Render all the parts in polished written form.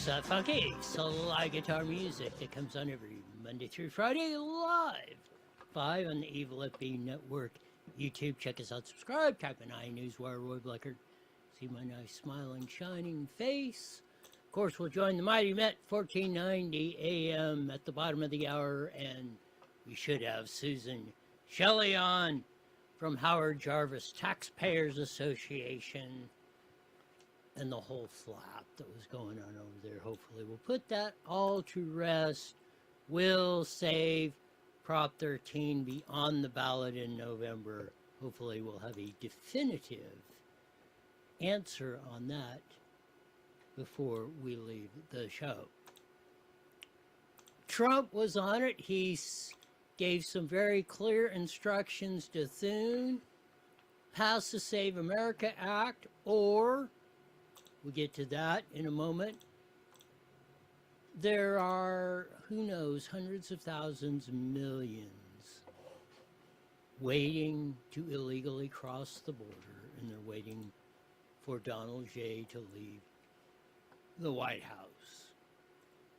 That funky slide guitar music that comes on every Monday through Friday live 5 on the Evil FB Network YouTube. Check us out, subscribe, type in iNewsWire, Roy Blecker. See my nice smiling shining face. Of course, we'll join the Mighty Met 1490 AM at the bottom of the hour, and we should have Susan Shelley on from Howard Jarvis Taxpayers Association and the whole flap that was going on over there. Hopefully we'll put that all to rest. We'll save Prop 13 be on the ballot in November. Hopefully we'll have a definitive answer on that before we leave the show. Trump was on it. He gave some very clear instructions to Thune. Pass the Save America Act, or we'll get to that in a moment. There are, who knows, hundreds of thousands, millions waiting to illegally cross the border, and they're waiting for Donald J. to leave the White House.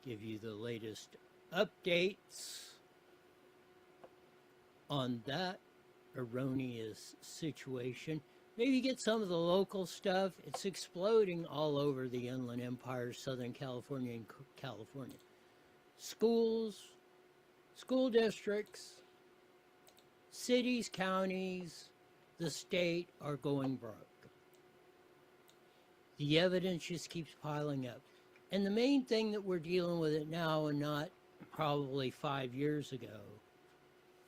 Give you the latest updates on that erroneous situation. Maybe get some of the local stuff. It's exploding all over the Inland Empire, Southern California, and California. Schools, school districts, cities, counties, the state are going broke. The evidence just keeps piling up. And the main thing that we're dealing with it now and not probably 5 years ago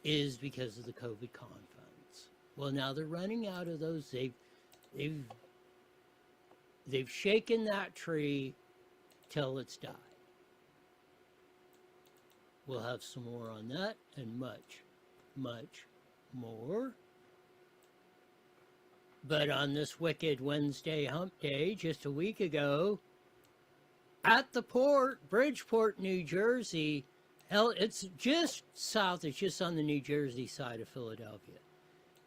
is because of the COVID con funds. Well, now they're running out of those. They've shaken that tree till it's died. We'll have some more on that and much, much more. But on this wicked Wednesday hump day, just a week ago, at the port, Bridgeport, New Jersey, hell, it's just south, it's just on the New Jersey side of Philadelphia.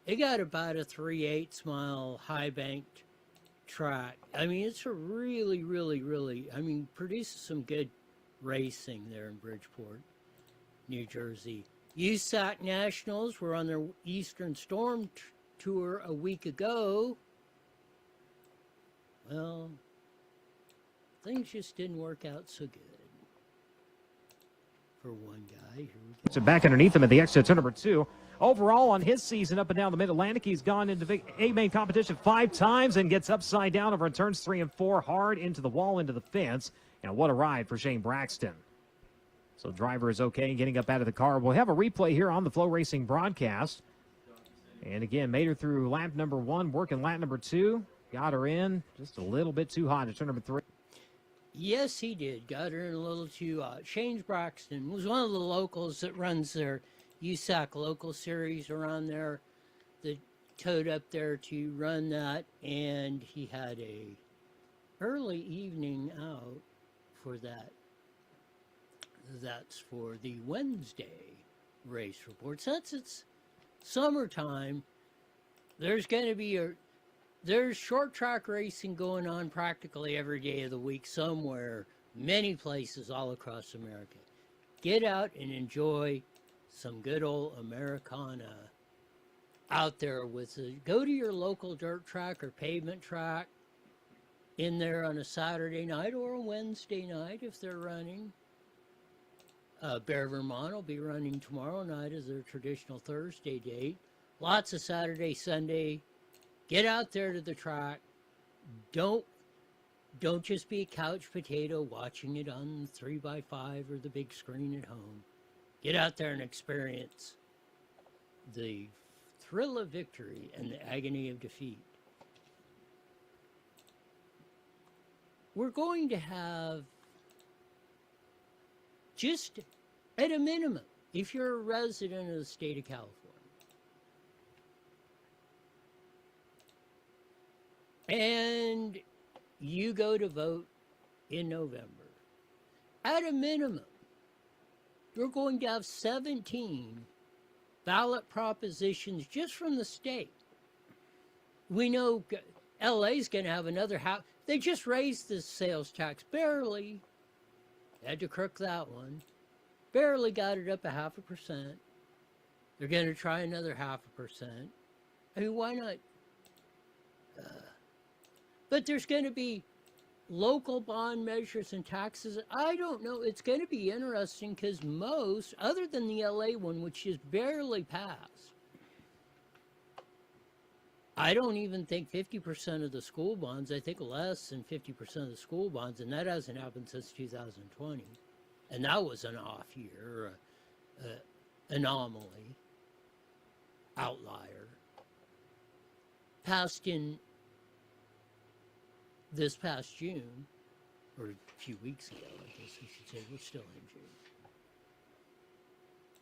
It got about a 3/8 mile high banked track. I mean, it's a really, produces some good racing there in Bridgeport, New Jersey. USAC Nationals were on their Eastern Storm Tour a week ago. Well, things just didn't work out so good for one guy. Here we go. So back underneath him at the exit to number 2. Overall, on his season up and down the Mid-Atlantic, he's gone into A-main competition 5 times and gets upside down over turns 3 and 4, hard into the wall, into the fence. And what a ride for Shane Braxton. So driver is okay getting up out of the car. We'll have a replay here on the Flow Racing broadcast. And again, made her through lap number 1, working lap number 2. Got her in just a little bit too hot at turn number 3. Yes, he did. Got her in a little too hot. Shane Braxton was one of the locals that runs their USAC local series around there, that towed up there to run that, and he had a early evening out for that. That's for the Wednesday race report. Since it's summertime, there's going to be there's short track racing going on practically every day of the week somewhere, many places all across America. Get out and enjoy some good old Americana out there with go to your local dirt track or pavement track in there on a Saturday night or a Wednesday night if they're running. Bear Vermont will be running tomorrow night as their traditional Thursday date. Lots of Saturday, Sunday. Get out there to the track. Don't just be a couch potato watching it on 3x5 or the big screen at home. Get out there and experience the thrill of victory and the agony of defeat. We're going to have, just at a minimum, if you're a resident of the state of California, and you go to vote in November. At a minimum, you're going to have 17 ballot propositions just from the state. We know LA's going to have another house. They just raised the sales tax barely. Had to crook that one. Barely got it up 0.5%. They're going to try another 0.5%. I mean, why not? But there's going to be local bond measures and taxes. I don't know. It's going to be interesting because most, other than the LA one, which is barely passed, I don't even think 50% of the school bonds, I think less than 50% of the school bonds, and that hasn't happened since 2020. And that was an off year, anomaly, outlier, passed in this past June, or a few weeks ago, I guess we should say. We're still in June.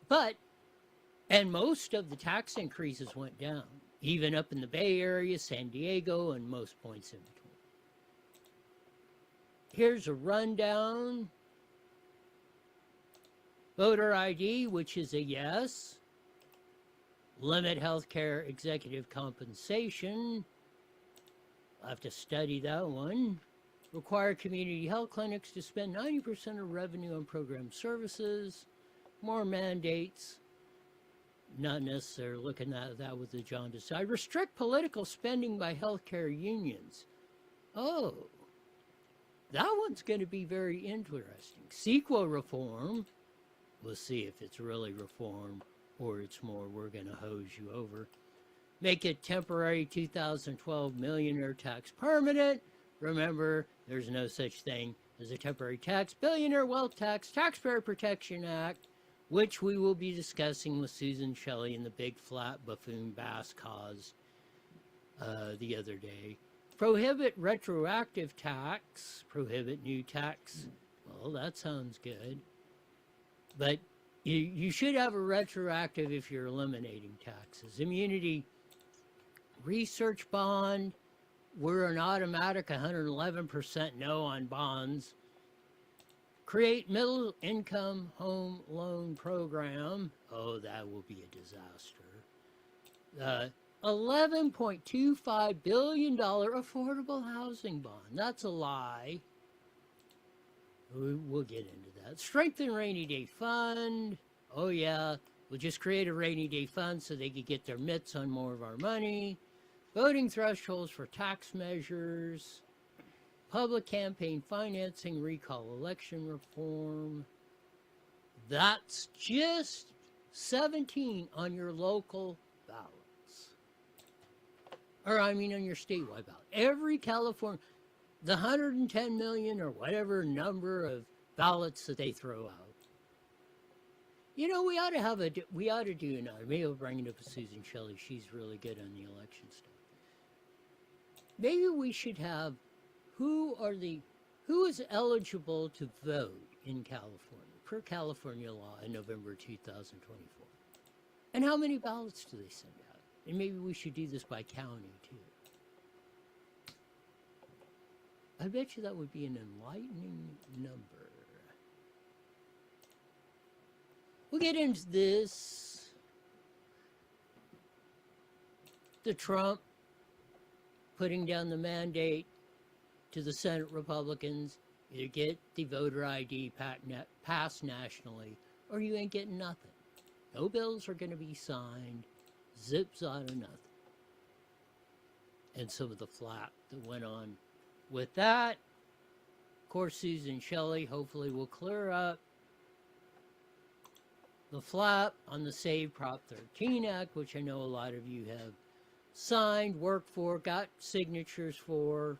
But, and most of the tax increases went down, even up in the Bay Area, San Diego, and most points in between. Here's a rundown. Voter ID, which is a yes. Limit healthcare executive compensation. I'll have to study that one. Require community health clinics to spend 90% of revenue on program services. More mandates. Not necessarily looking at that with the jaundice side. Restrict political spending by healthcare unions. Oh, that one's going to be very interesting. CEQA reform. We'll see if it's really reform or it's more we're going to hose you over. Make it temporary 2012 millionaire tax permanent. Remember, there's no such thing as a temporary tax. Billionaire Wealth Tax, Taxpayer Protection Act, which we will be discussing with Susan Shelley in the big flat buffoon bass cause the other day. Prohibit retroactive tax. Prohibit new tax. Well, that sounds good. But you should have a retroactive if you're eliminating taxes. Immunity research bond, we're an automatic 111% no on bonds. Create middle income home loan program. Oh, that will be a disaster. $11.25 billion affordable housing bond. That's a lie. We'll get into that. Strengthen rainy day fund. Oh yeah, we'll just create a rainy day fund so they could get their mitts on more of our money. Voting thresholds for tax measures. Public campaign financing, recall election reform. That's just 17 on your local ballots. Or I mean on your statewide ballot. Every California, the 110 million or whatever number of ballots that they throw out. You know, we ought to do another. Maybe we'll bring it up with Susan Shelley. She's really good on the election stuff. Maybe we should have who is eligible to vote in California per California law in November 2024, and how many ballots do they send out? And maybe we should do this by county too. I bet you that would be an enlightening number. We'll get into this. The Trump putting down the mandate to the Senate Republicans, either get the voter ID passed nationally, or you ain't getting nothing. No bills are going to be signed. Zips out of nothing. And some of the flap that went on with that. Of course, Susan Shelley hopefully will clear up the flap on the Save Prop 13 Act, which I know a lot of you have signed, worked for, got signatures for,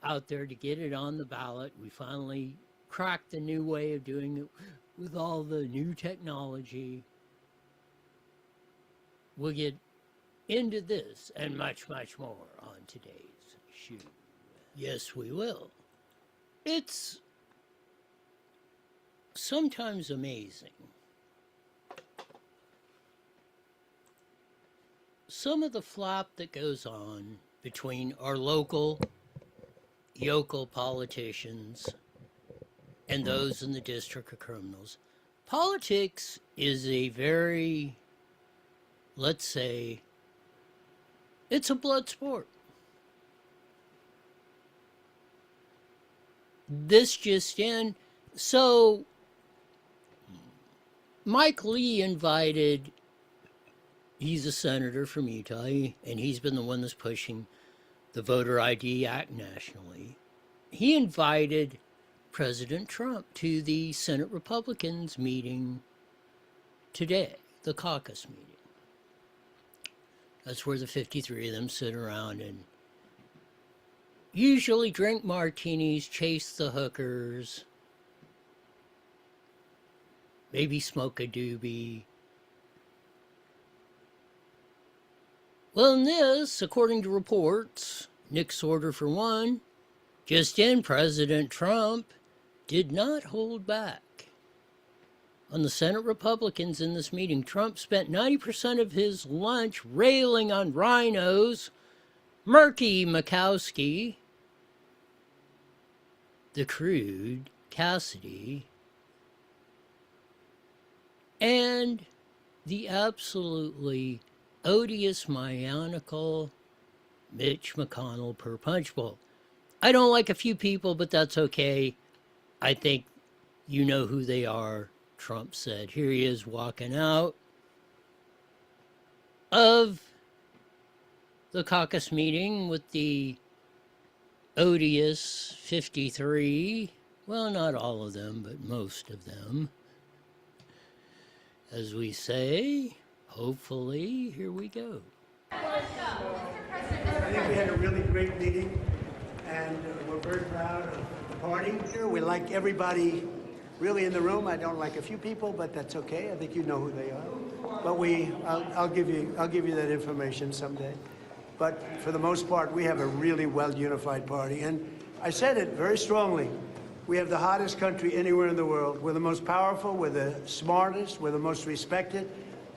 out there to get it on the ballot. We finally cracked the new way of doing it with all the new technology. We'll get into this and much, much more on today's show. Yes, we will. It's sometimes amazing. Some of the flop that goes on between our local, yokel politicians and those in the District of Criminals. Politics is a very, let's say, it's a blood sport. This just in. So, Mike Lee invited, he's a senator from Utah, and he's been the one that's pushing the Voter ID Act nationally. He invited President Trump to the Senate Republicans meeting today, the caucus meeting. That's where the 53 of them sit around and usually drink martinis, chase the hookers, maybe smoke a doobie. Well, in this, according to reports, Nick Sorter for one, just in, President Trump did not hold back. On the Senate Republicans in this meeting, Trump spent 90% of his lunch railing on rhinos, Murky Murkowski, the crude Cassidy, and the absolutely odious, maniacal Mitch McConnell per punch bowl. I don't like a few people, but that's okay. I think you know who they are, Trump said. Here he is walking out of the caucus meeting with the odious 53. Well, not all of them, but most of them. As we say, hopefully, here we go. I think we had a really great meeting, and we're very proud of the party. We like everybody really in the room. I don't like a few people, but that's okay. I think you know who they are. But I'll give you that information someday. But for the most part, we have a really well-unified party. And I said it very strongly. We have the hottest country anywhere in the world. We're the most powerful, we're the smartest, we're the most respected.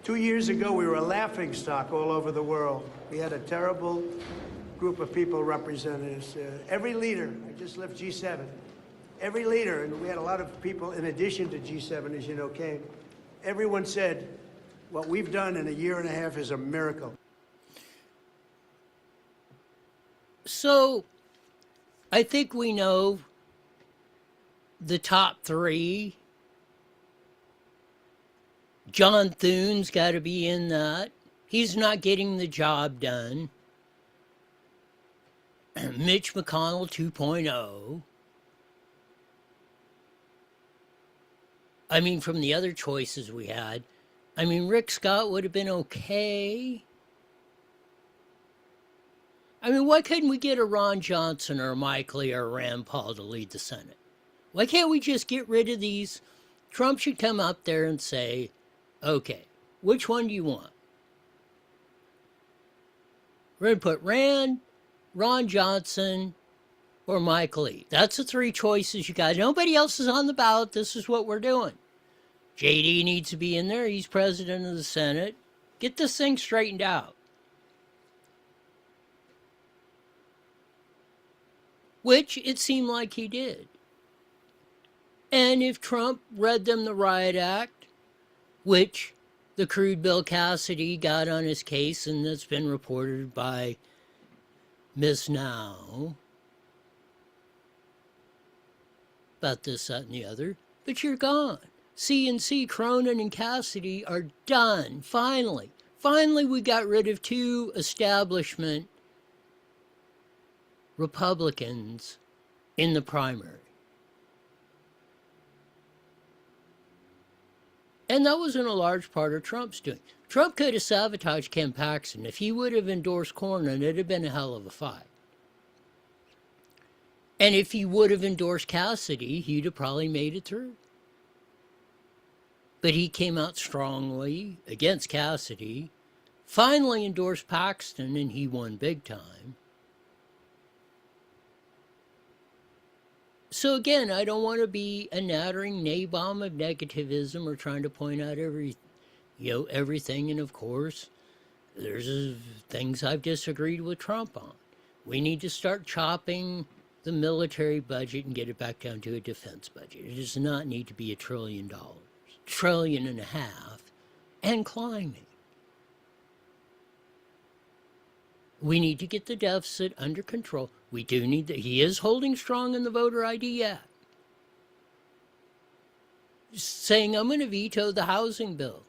2 years ago, we were a laughingstock all over the world. We had a terrible group of people representing us. Every leader, I just left G7, every leader, and we had a lot of people in addition to G7, as you know, came. Everyone said, what we've done in a year and a half is a miracle. So, I think we know the top three. John Thune's got to be in that. He's not getting the job done. Mitch McConnell 2.0. I mean, from the other choices we had, I mean, Rick Scott would have been okay. I mean, why couldn't we get a Ron Johnson or a Mike Lee or a Rand Paul to lead the Senate? Why can't we just get rid of these? Trump should come up there and say, okay, which one do you want? We're going to put Rand, Ron Johnson, or Mike Lee. That's the three choices you got. Nobody else is on the ballot. This is what we're doing. JD needs to be in there. He's president of the Senate. Get this thing straightened out. Which it seemed like he did. And if Trump read them the Riot Act, which the crude Bill Cassidy got on his case, and that's been reported by Miss Now about this, that, and the other, but you're gone. CNC, Cronin, and Cassidy are done, finally. Finally, we got rid of two establishment Republicans in the primary. And that wasn't a large part of Trump's doing. Trump could have sabotaged Ken Paxton. If he would have endorsed Cornyn, it'd have been a hell of a fight. And if he would have endorsed Cassidy, he'd have probably made it through. But he came out strongly against Cassidy, finally endorsed Paxton, and he won big time. So again, I don't want to be a nattering nabob of negativism or trying to point out everything. And of course, there's things I've disagreed with Trump on. We need to start chopping the military budget and get it back down to a defense budget. It does not need to be $1 trillion, $1.5 trillion, and climbing. We need to get the deficit under control. We do need that. He is holding strong in the voter ID Act, saying, I'm going to veto the housing bill,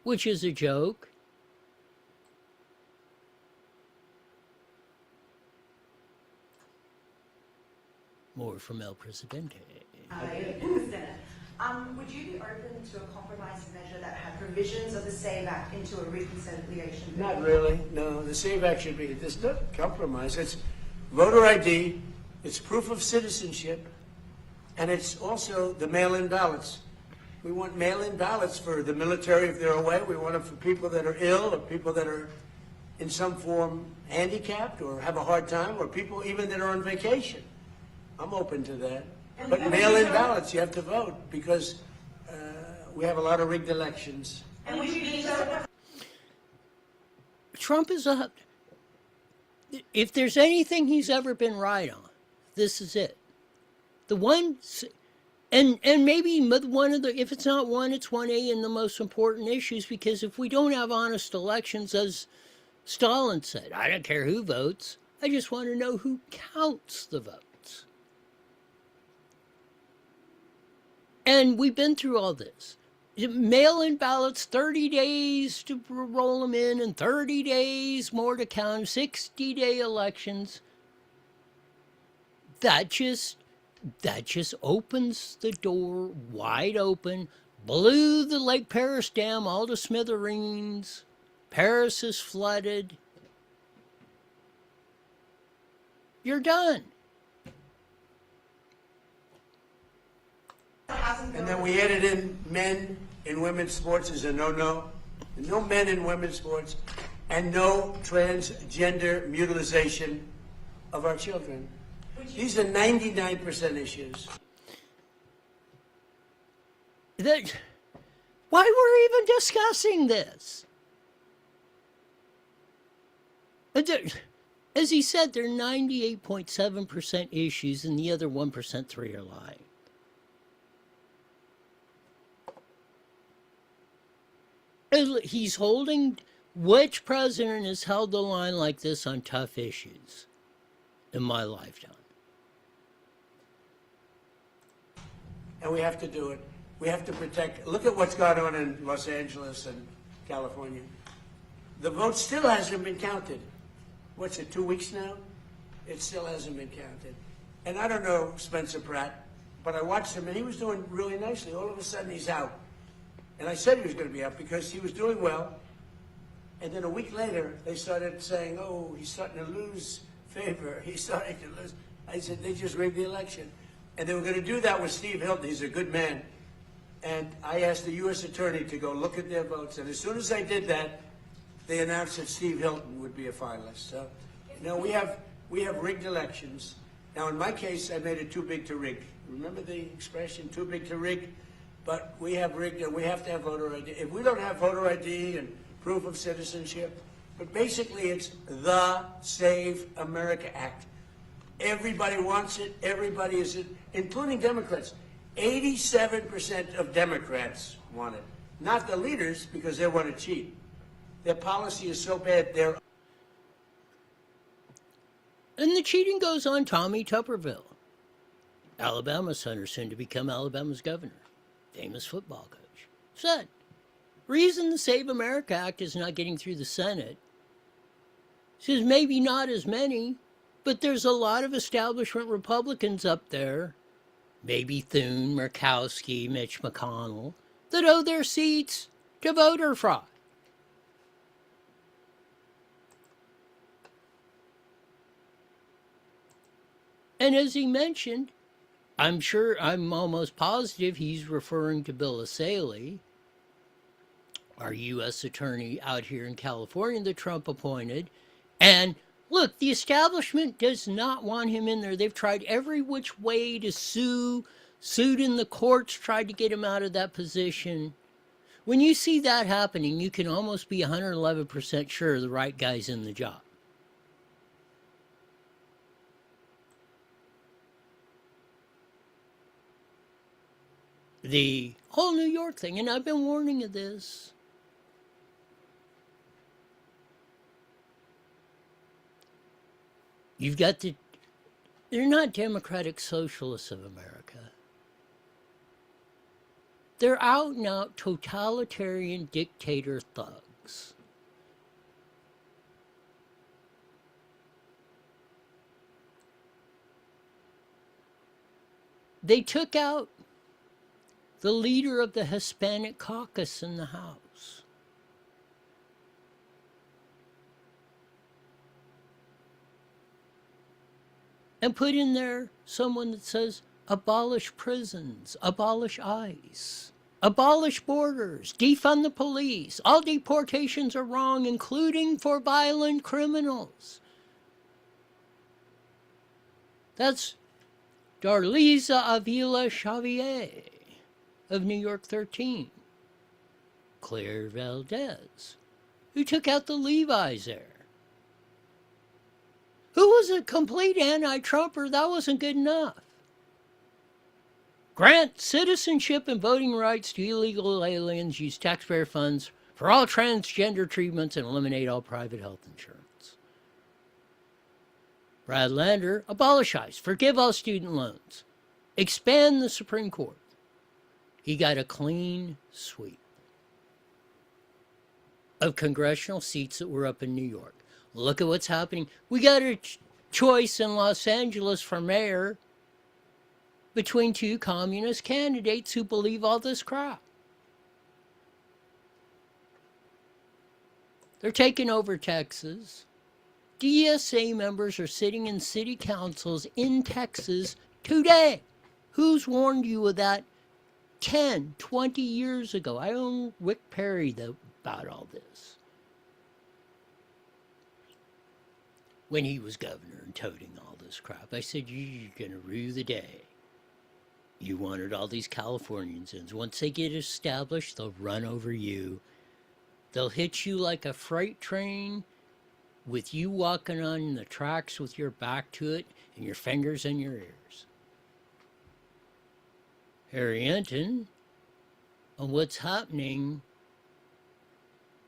which is a joke. More from El Presidente. In the Senate. Would you be open to a compromise measure that had provisions of the SAVE Act into a reconciliation bill? Not really. No, the SAVE Act should be, there's no compromise. It's voter ID, it's proof of citizenship, and it's also the mail-in ballots. We want mail-in ballots for the military if they're away. We want them for people that are ill or people that are in some form handicapped or have a hard time or people even that are on vacation. I'm open to that. But mail-in ballots, you have to vote because we have a lot of rigged elections. And would you veto? Trump is up. If there's anything he's ever been right on, this is it. The one, and maybe one of the, if it's not one, it's 1A in the most important issues, because if we don't have honest elections, as Stalin said, I don't care who votes, I just want to know who counts the votes. And we've been through all this. Mail-in ballots, 30 days to roll them in, and 30 days more to count, 60-day elections. That just opens the door wide open, blew the Lake Paris Dam all to smithereens. Paris is flooded. You're done. And then we added in men in women's sports as a no-no. No men in women's sports, and no transgender mutilization of our children. These are 99% issues. Why we're even discussing this? As he said, there are 98.7% issues, and the other 1%, 3 are lying. He's holding, which president has held the line like this on tough issues in my lifetime? And we have to do it. We have to protect. Look at what's gone on in Los Angeles and California. The vote still hasn't been counted. What's it, 2 weeks now? It still hasn't been counted. And I don't know Spencer Pratt, but I watched him and he was doing really nicely. All of a sudden he's out. And I said he was going to be out because he was doing well. And then a week later, they started saying, oh, he's starting to lose favor. He's starting to lose. I said, they just rigged the election. And they were going to do that with Steve Hilton. He's a good man. And I asked the U.S. attorney to go look at their votes. And as soon as I did that, they announced that Steve Hilton would be a finalist. So, you know, we have rigged elections. Now, in my case, I made it too big to rig. Remember the expression, too big to rig? But we have rigged, and we have to have voter ID. If we don't have voter ID and proof of citizenship, but basically it's the Save America Act. Everybody wants it. Everybody is it, including Democrats. 87% of Democrats want it. Not the leaders, because they want to cheat. Their policy is so bad, they're... And the cheating goes on. Tommy Tuberville, Alabama senator, soon to become Alabama's governor, famous football coach, said, reason the Save America Act is not getting through the Senate, says maybe not as many, but there's a lot of establishment Republicans up there, maybe Thune, Murkowski, Mitch McConnell, that owe their seats to voter fraud. And as he mentioned, I'm almost positive he's referring to Bill Asaley, our U.S. attorney out here in California that Trump appointed. And look, the establishment does not want him in there. They've tried every which way to sued in the courts, tried to get him out of that position. When you see that happening, you can almost be 111% sure the right guy's in the job. the whole New York thing, and I've been warning of this. You've got they're not Democratic Socialists of America. They're out and out totalitarian dictator thugs. They took out the leader of the Hispanic caucus in the House. And put in there someone that says, abolish prisons, abolish ICE, abolish borders, defund the police. All deportations are wrong, including for violent criminals. That's Darliza Avila Xavier of New York 13. Claire Valdez, who took out the Levi's there. Who was a complete anti-Trumper? That wasn't good enough. Grant citizenship and voting rights to illegal aliens, use taxpayer funds for all transgender treatments, and eliminate all private health insurance. Brad Lander, abolish ICE, forgive all student loans, expand the Supreme Court. He got a clean sweep of congressional seats that were up in New York. Look at what's happening. We got a choice in Los Angeles for mayor between two communist candidates who believe all this crap. They're taking over Texas. DSA members are sitting in city councils in Texas today. Who's warned you of that 10, 20 years ago? I own Rick Perry about all this. When he was governor and toting all this crap, I said, you're going to rue the day. You wanted all these Californians in. Once they get established, they'll run over you. They'll hit you like a freight train with you walking on the tracks with your back to it and your fingers in your ears. Harry Enton, on what's happening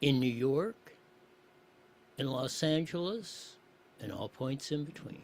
in New York, in Los Angeles, and all points in between.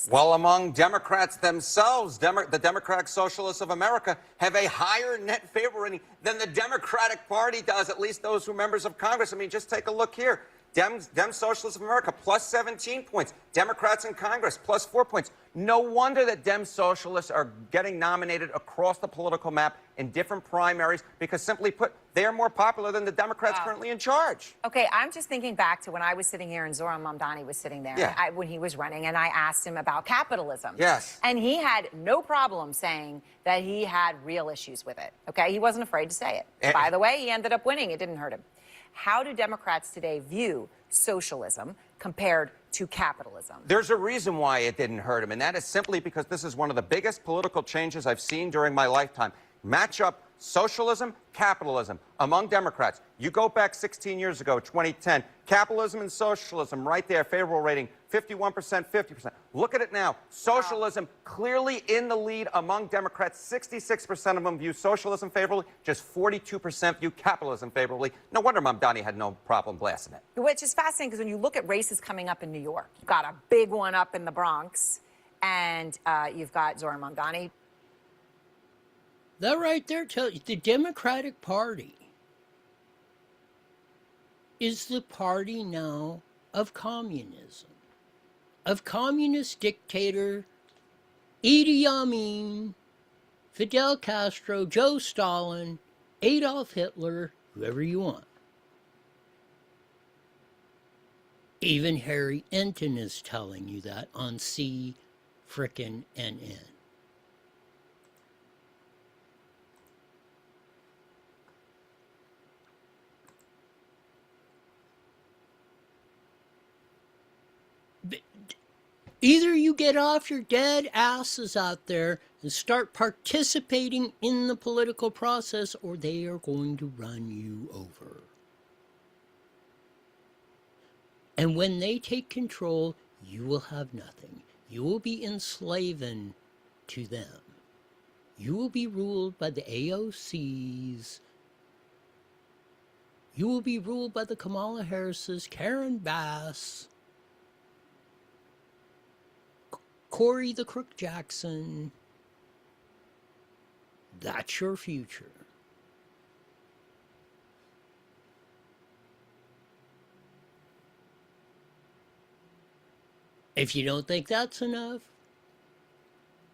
Well, among Democrats themselves, the Democratic Socialists of America have a higher net favor rating than the Democratic Party does, at least those who are members of Congress. I mean, just take a look here. Dem Socialists of America, plus 17 points. Democrats in Congress, plus 4 points. No wonder that Dem Socialists are getting nominated across the political map in different primaries because, simply put, they're more popular than the Democrats currently in charge. Okay, I'm just thinking back to when I was sitting here and Zoran Mamdani was sitting there when he was running, and I asked him about capitalism. Yes. And he had no problem saying that he had real issues with it. Okay, he wasn't afraid to say it. By the way, he ended up winning. It didn't hurt him. How do Democrats today view socialism compared to capitalism? There's a reason why it didn't hurt him, and that is simply because this is one of the biggest political changes I've seen during my lifetime. Match up socialism, capitalism among Democrats. You go back 16 years ago, 2010, capitalism and socialism right there, favorable rating, 51%, 50%. Look at it now. Socialism clearly in the lead among Democrats. 66% of them view socialism favorably, just 42% view capitalism favorably. No wonder Mamdani had no problem blasting it. Which is fascinating because when you look at races coming up in New York, you've got a big one up in the Bronx, and you've got Zoran Mamdani. That right there tells you the Democratic Party is the party now of communism, of communist dictator Idi Amin, Fidel Castro, Joe Stalin, Adolf Hitler, whoever you want. Even Harry Enton is telling you that on C-frickin' NN. Either you get off your dead asses out there and start participating in the political process, or they are going to run you over. And when they take control, you will have nothing. You will be enslaving to them. You will be ruled by the AOCs. You will be ruled by the Kamala Harrises, Karen Bass, Corey the Crook Jackson. That's your future. If you don't think that's enough,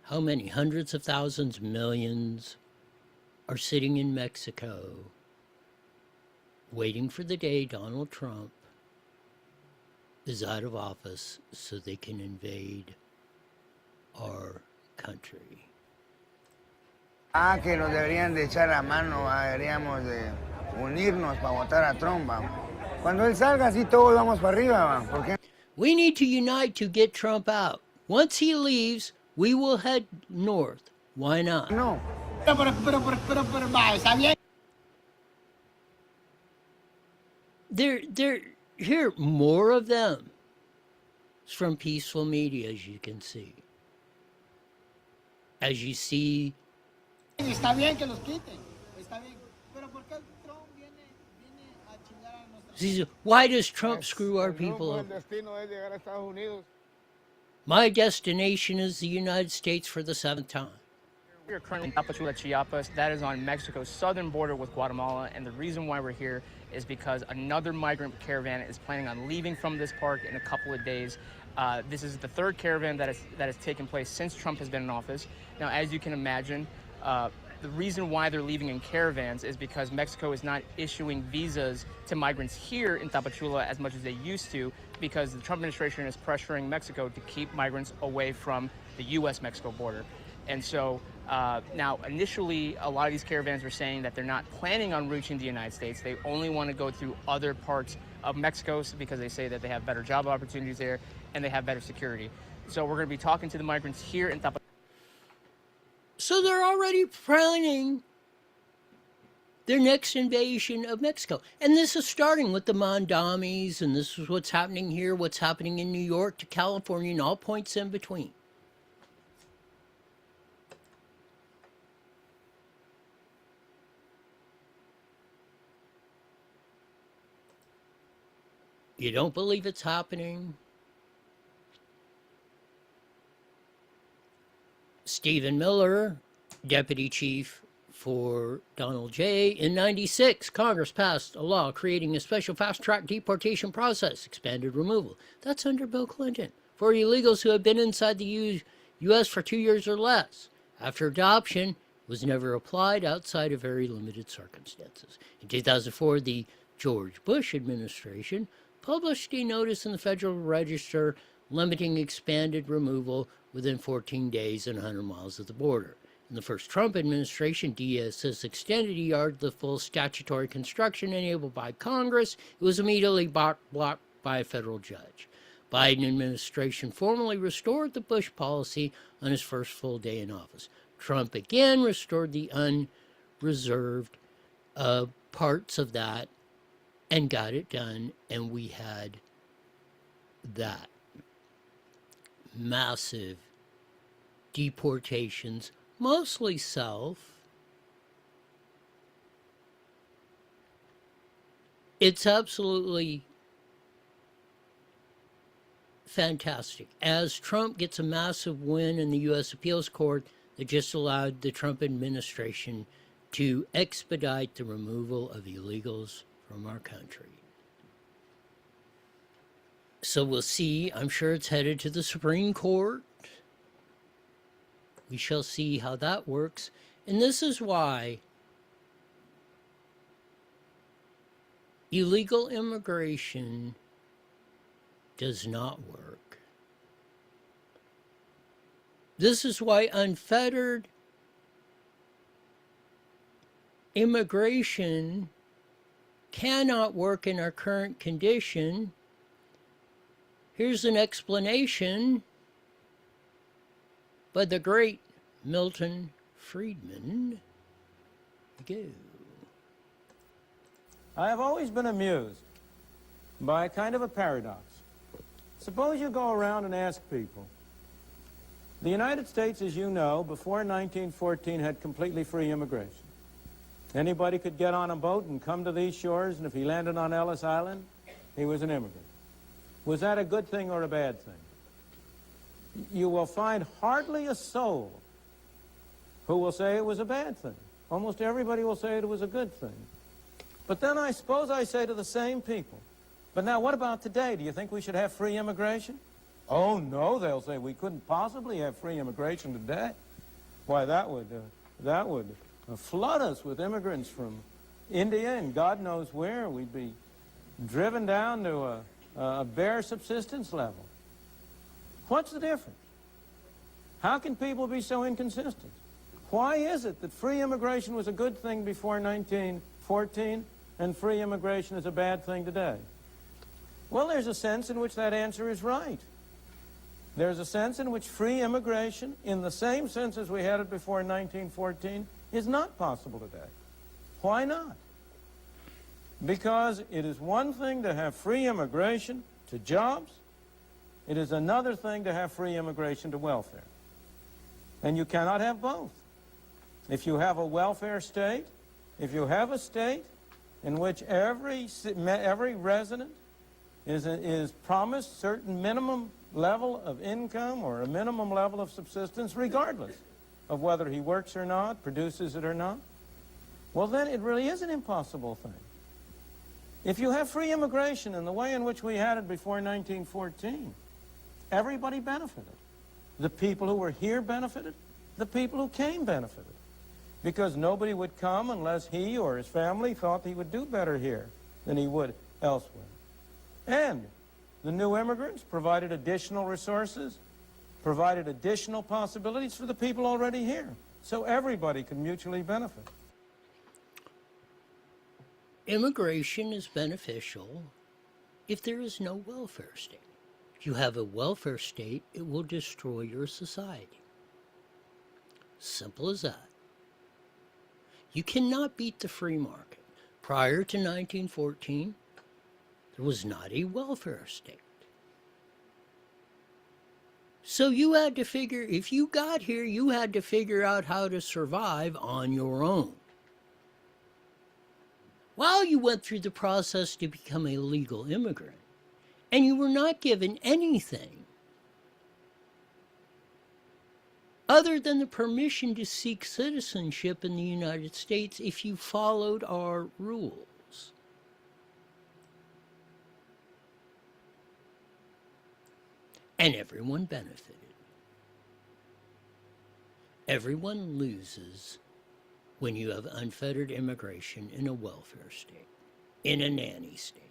how many hundreds of thousands, millions are sitting in Mexico waiting for the day Donald Trump is out of office so they can invade our country? Que nos deberían de echar la mano, deberíamos de unirnos para votar a Trump. Cuando él salga, así todos vamos para arriba. ¿Por qué? We need to unite to get Trump out. Once he leaves, we will head north. Why not? No. There, here, more of them. It's from peaceful media, as you can see. As you see. Está bien que los quiten. Está bien. Pero ¿por qué Trump viene a chingar a nuestra... Why does Trump screw our people over? My destination is the United States for the 7th time. We are currently in Tapachula, Chiapas. That is on Mexico's southern border with Guatemala. And the reason why we're here is because another migrant caravan is planning on leaving from this park in a couple of days. This is the third caravan that has taken place since Trump has been in office. Now, as you can imagine, the reason why they're leaving in caravans is because Mexico is not issuing visas to migrants here in Tapachula as much as they used to, because the Trump administration is pressuring Mexico to keep migrants away from the U.S.-Mexico border. And so now, initially, a lot of these caravans are saying that they're not planning on reaching the United States. They only want to go through other parts of Mexico because they say that they have better job opportunities there and they have better security. So we're going to be talking to the migrants here in Tapachula. So they're already planning their next invasion of Mexico. And this is starting with the Mandamis, and this is what's happening here, what's happening in New York to California, and all points in between. You don't believe it's happening? Stephen Miller, deputy chief for Donald J. In 96, Congress passed a law creating a special fast-track deportation process, expanded removal. That's under Bill Clinton, for illegals who have been inside the U.S. for 2 years or less. After adoption, it was never applied outside of very limited circumstances. In 2004, the George Bush administration published a notice in the Federal Register limiting expanded removal within 14 days and 100 miles of the border. In the first Trump administration, DSS extended ER the full statutory construction enabled by Congress. It was immediately blocked by a federal judge. Biden administration formally restored the Bush policy on his first full day in office. Trump again restored the unreserved parts of that and got it done, and we had that. Massive deportations, mostly south. It's absolutely fantastic. As Trump gets a massive win in the U.S. Appeals Court that just allowed the Trump administration to expedite the removal of illegals from our country. So we'll see. I'm sure it's headed to the Supreme Court. We shall see how that works. And this is why illegal immigration does not work. This is why unfettered immigration cannot work in our current condition. Here's an explanation by the great Milton Friedman. Go. I have always been amused by a kind of a paradox. Suppose you go around and ask people, The United States, as you know, before 1914 had completely free immigration. Anybody could get on a boat and come to these shores, and if he landed on Ellis Island, he was an immigrant. Was that a good thing or a bad thing? You will find hardly a soul who will say it was a bad thing. Almost everybody will say it was a good thing. But then I suppose I say to the same people, but now what about today? Do you think we should have free immigration? Oh, no, they'll say, we couldn't possibly have free immigration today. Why, that would flood us with immigrants from India and God knows where. We'd be driven down to a bare subsistence level. What's the difference? How can people be so inconsistent? Why is it that free immigration was a good thing before 1914 and free immigration is a bad thing today? Well, there's a sense in which that answer is right. There's a sense in which free immigration, in the same sense as we had it before 1914, is not possible today. Why not? Because it is one thing to have free immigration to jobs. It is another thing to have free immigration to welfare. And you cannot have both. If you have a welfare state, if you have a state in which every resident is promised certain minimum level of income or a minimum level of subsistence, regardless of whether he works or not, produces it or not, well, then it really is an impossible thing. If you have free immigration in the way in which we had it before 1914, everybody benefited. The people who were here benefited. The people who came benefited. Because nobody would come unless he or his family thought he would do better here than he would elsewhere. And the new immigrants provided additional resources, provided additional possibilities for the people already here. So everybody could mutually benefit. Immigration is beneficial if there is no welfare state. If you have a welfare state, it will destroy your society. Simple as that. You cannot beat the free market. Prior to 1914, there was not a welfare state. So you had to figure, if you got here, you had to figure out how to survive on your own. While you went through the process to become a legal immigrant, and you were not given anything other than the permission to seek citizenship in the United States if you followed our rules. And everyone benefited. Everyone loses when you have unfettered immigration in a welfare state, in a nanny state.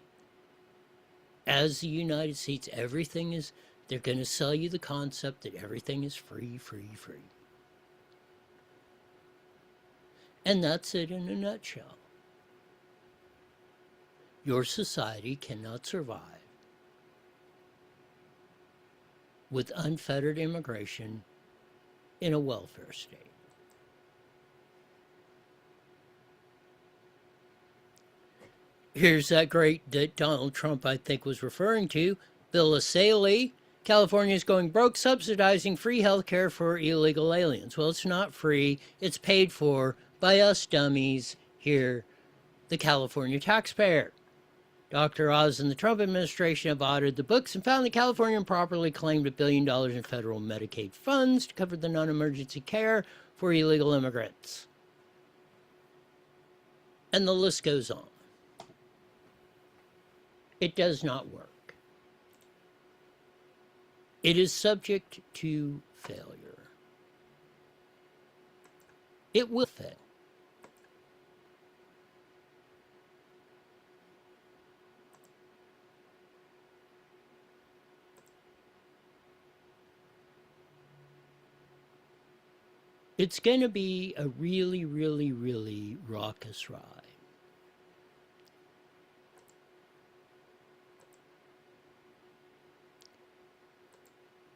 As the United States, everything is, they're going to sell you the concept that everything is free, free, free. And that's it in a nutshell. Your society cannot survive with unfettered immigration in a welfare state. Here's that great that Donald Trump, I think, was referring to. Bill Asaley, California is going broke subsidizing free health care for illegal aliens. Well, it's not free. It's paid for by us dummies here, the California taxpayer. Dr. Oz and the Trump administration have audited the books and found that California improperly claimed $1 billion in federal Medicaid funds to cover the non-emergency care for illegal immigrants. And the list goes on. It does not work. It is subject to failure. It will fail. It's going to be a really, really, really raucous ride.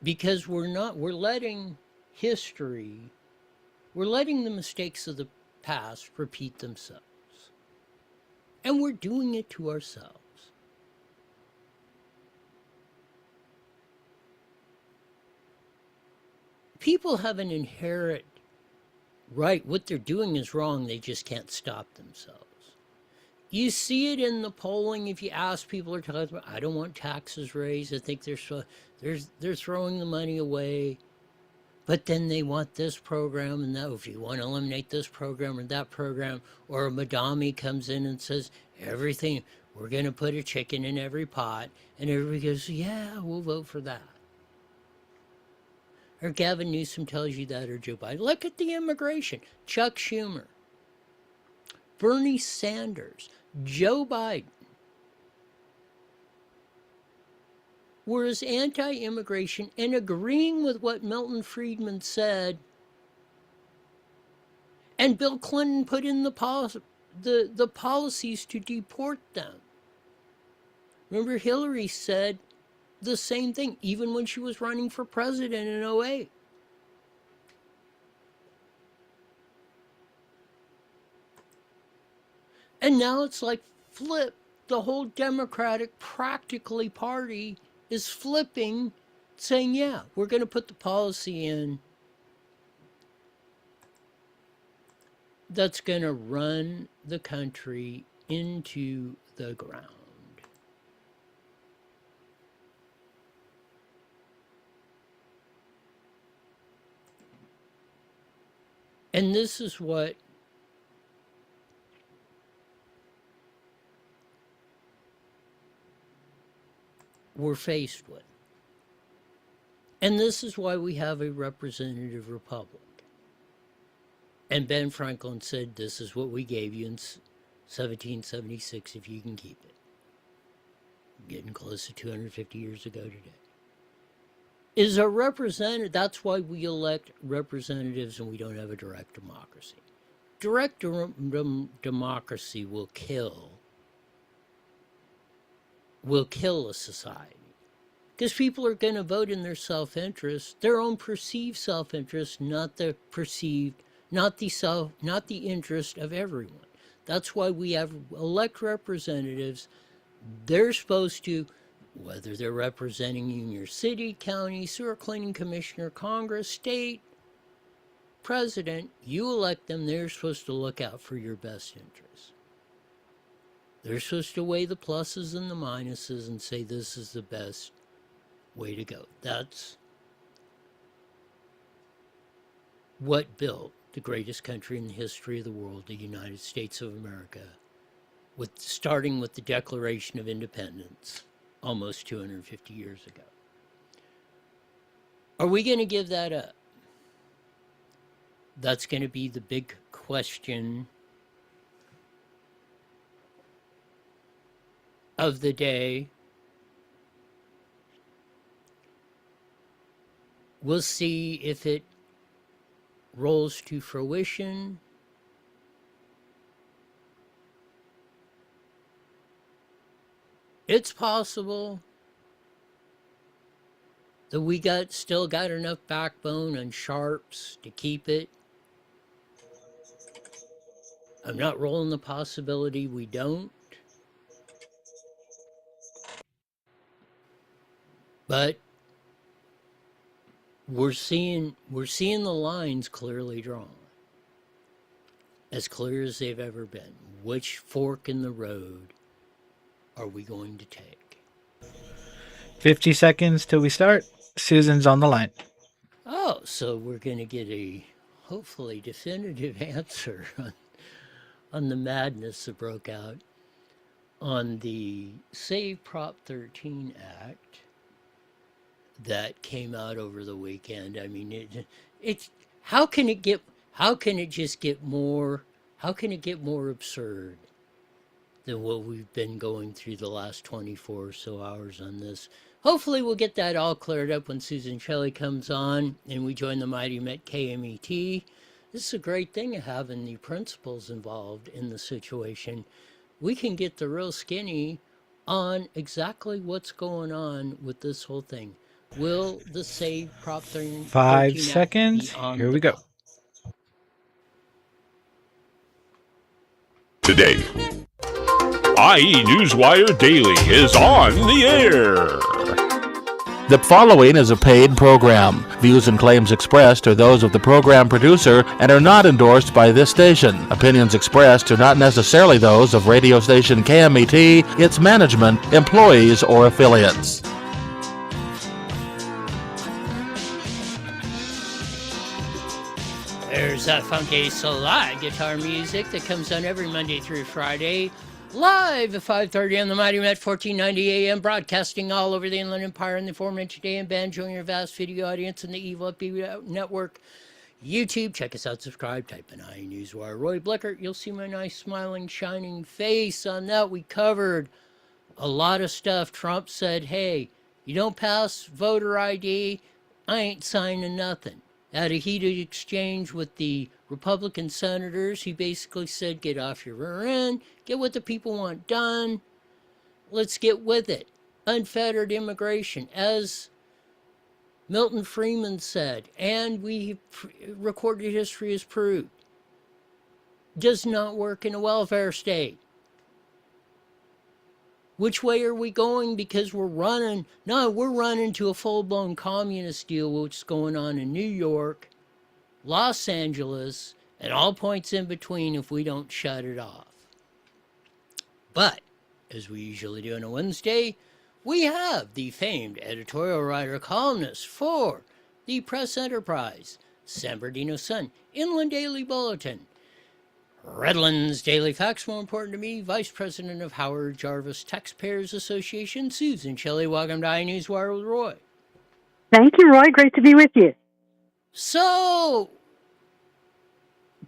Because we're letting history, we're letting the mistakes of the past repeat themselves. And we're doing it to ourselves. people have an inherent right. What they're doing is wrong. They just can't stop themselves. You see it in the polling. If you ask people, are talking about, I don't want taxes raised. I think they're throwing the money away. But then they want this program and that. If you want to eliminate this program or that program, or a Madami comes in and says everything, we're going to put a chicken in every pot, and everybody goes, yeah, we'll vote for that. Or Gavin Newsom tells you that, or Joe Biden. Look at the immigration. Chuck Schumer, Bernie Sanders, Joe Biden. Whereas anti-immigration and agreeing with what Milton Friedman said, and Bill Clinton put in the policies to deport them. Remember, Hillary said the same thing, even when she was running for president in 2008. And now it's like flip. The whole Democratic practically party is flipping, saying, yeah, we're going to put the policy in that's going to run the country into the ground. And this is what we're faced with. And this is why we have a representative republic. And Ben Franklin said, this is what we gave you in 1776 if you can keep it. Getting close to 250 years ago today. Is a representative, that's why we elect representatives and we don't have a direct democracy. Direct democracy will kill a society. Because people are going to vote in their self-interest, their own perceived self-interest, not the interest of everyone. That's why we have elect representatives. They're supposed to, whether they're representing you in your city, county, sewer cleaning commissioner, Congress, state, president, you elect them, they're supposed to look out for your best interests. They're supposed to weigh the pluses and the minuses and say this is the best way to go. That's what built the greatest country in the history of the world, the United States of America, starting with the Declaration of Independence almost 250 years ago. Are we going to give that up? That's going to be the big question of the day. We'll see if it rolls to fruition. It's possible that we still got enough backbone and sharps to keep it. I'm not rolling the possibility we don't. But we're seeing the lines clearly drawn. As clear as they've ever been. Which fork in the road are we going to take? 50 seconds till we start. Susan's on the line. Oh, so we're going to get a hopefully definitive answer on the madness that broke out on the Save Prop 13 Act that came out over the weekend. I mean, how can it get more absurd than what we've been going through the last 24 or so hours on this? Hopefully we'll get that all cleared up when Susan Shelley comes on and we join the Mighty Met KMET. This is a great thing of having the principals involved in the situation. We can get the real skinny on exactly what's going on with this whole thing. Will the Save Prop 13 5 seconds. Here we go. Today, IE Newswire Daily is on the air. The following is a paid program. Views and claims expressed are those of the program producer and are not endorsed by this station. Opinions expressed are not necessarily those of radio station KMET, its management, employees, or affiliates. There's that funky slide guitar music that comes on every Monday through Friday, live at 5:30 on the Mighty Met 1490 AM, broadcasting all over the Inland Empire and the aforementioned AM band, joining your vast video audience in the Evil FB Network, YouTube. Check us out, subscribe, type in iNewsWire. Roy Blickert, you'll see my nice, smiling, shining face. On that, we covered a lot of stuff. Trump said, hey, you don't pass voter ID, I ain't signing nothing. Had a heated exchange with the Republican senators. He basically said, get off your rear end, get what the people want done, let's get with it. Unfettered immigration, as Milton Friedman said, and recorded history has proved, does not work in a welfare state. Which way are we going? Because we're running to a full-blown communist deal, which is going on in New York, Los Angeles, and all points in between if we don't shut it off. But, as we usually do on a Wednesday, we have the famed editorial writer columnist for the Press Enterprise, San Bernardino Sun, Inland Daily Bulletin, Redlands Daily Facts, more important to me, Vice President of Howard Jarvis Taxpayers Association, Susan Shelley. Welcome to iNewsWire with Roy. Thank you, Roy. Great to be with you. So,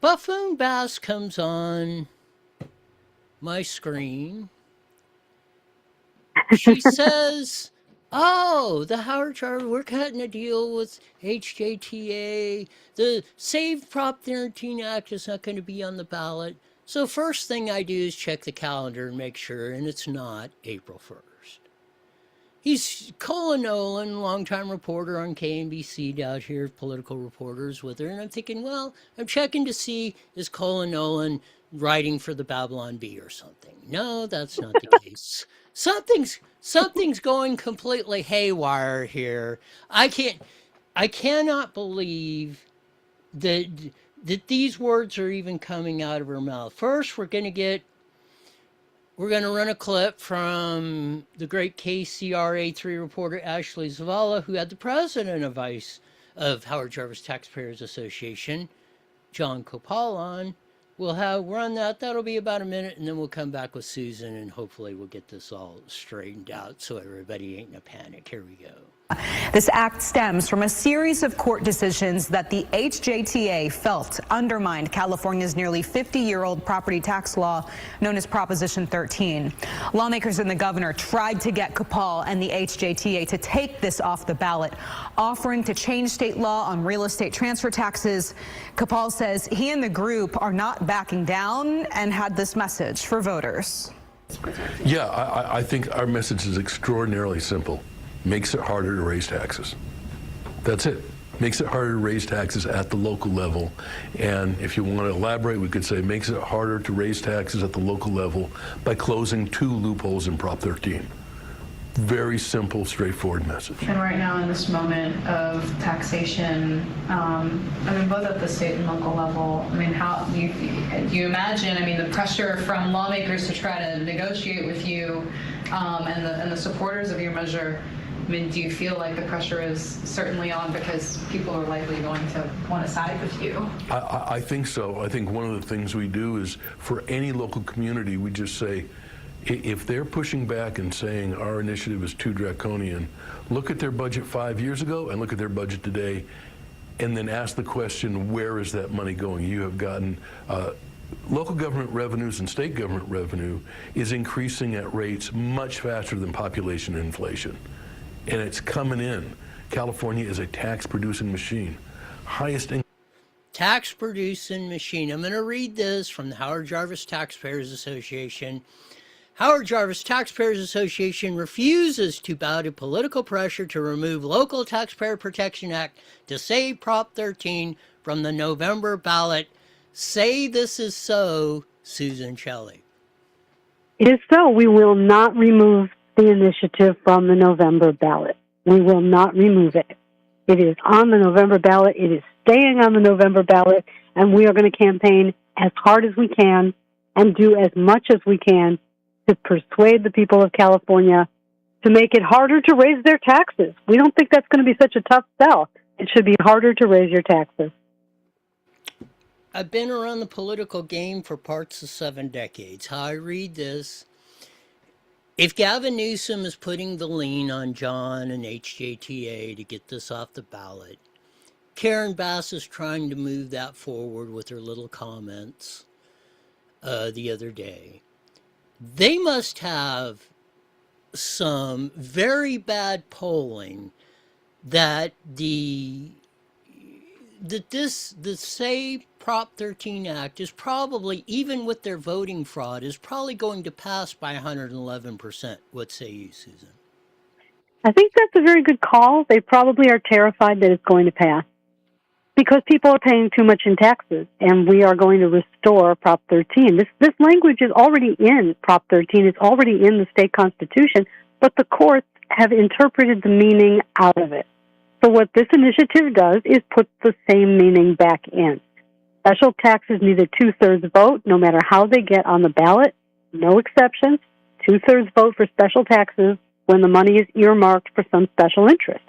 Buffoon Bass comes on my screen. She says, oh, the Howard Jarvis, we're cutting a deal with HJTA. The Save Prop 13 Act is not going to be on the ballot. So first thing I do is check the calendar and make sure, and it's not April 1st. He's Colin Nolan, longtime reporter on KNBC, out here, political reporters with her. And I'm thinking, well, I'm checking to see, is Colin Nolan writing for the Babylon Bee or something? No, that's not the case. Something's going completely haywire here. I cannot believe that these words are even coming out of her mouth. First, we're going to run a clip from the great KCRA3 reporter Ashley Zavala, who had the president of Howard Jarvis Taxpayers Association, John Copal, on. We'll run that. That'll be about a minute, and then we'll come back with Susan, and hopefully we'll get this all straightened out so everybody ain't in a panic. Here we go. This act stems from a series of court decisions that the HJTA felt undermined California's nearly 50-year-old property tax law known as Proposition 13. Lawmakers and the governor tried to get Copal and the HJTA to take this off the ballot, offering to change state law on real estate transfer taxes. Copal says he and the group are not backing down and had this message for voters. Yeah, I think our message is extraordinarily simple. Makes it harder to raise taxes. That's it. Makes it harder to raise taxes at the local level. And if you want to elaborate, we could say makes it harder to raise taxes at the local level by closing 2 loopholes in Prop 13. Very simple, straightforward message. And right now in this moment of taxation, both at the state and local level, how do you imagine, the pressure from lawmakers to try to negotiate with you and the supporters of your measure, do you feel like the pressure is certainly on because people are likely going to want to side with you? I think so. I think one of the things we do is for any local community, we just say, if they're pushing back and saying our initiative is too draconian, look at their budget 5 years ago and look at their budget today, and then ask the question, where is that money going? You have gotten local government revenues and state government revenue is increasing at rates much faster than population inflation. And it's coming in. California is a tax-producing machine. Tax-producing machine. I'm going to read this from the Howard Jarvis Taxpayers Association. Howard Jarvis Taxpayers Association refuses to bow to political pressure to remove Local Taxpayer Protection Act to save Prop 13 from the November ballot. Say this is so, Susan Shelley. It is so. We will not remove the initiative from the November ballot. We will not remove it. It is on the November ballot. It is staying on the November ballot, and we are going to campaign as hard as we can and do as much as we can to persuade the people of California to make it harder to raise their taxes. We don't think that's going to be such a tough sell. It should be harder to raise your taxes. I've been around the political game for parts of 7 decades. How I read this, if Gavin Newsom is putting the lean on John and HJTA to get this off the ballot, Karen Bass is trying to move that forward with her little comments the other day. They must have some very bad polling that the Say Prop 13 Act is probably, even with their voting fraud, is probably going to pass by 111%. What say you, Susan? I think that's a very good call. They probably are terrified that it's going to pass because people are paying too much in taxes, and we are going to restore Prop 13. This language is already in Prop 13. It's already in the state constitution, but the courts have interpreted the meaning out of it. So what this initiative does is put the same meaning back in. Special taxes need a 2/3 vote, no matter how they get on the ballot. No exceptions. 2/3 vote for special taxes when the money is earmarked for some special interest.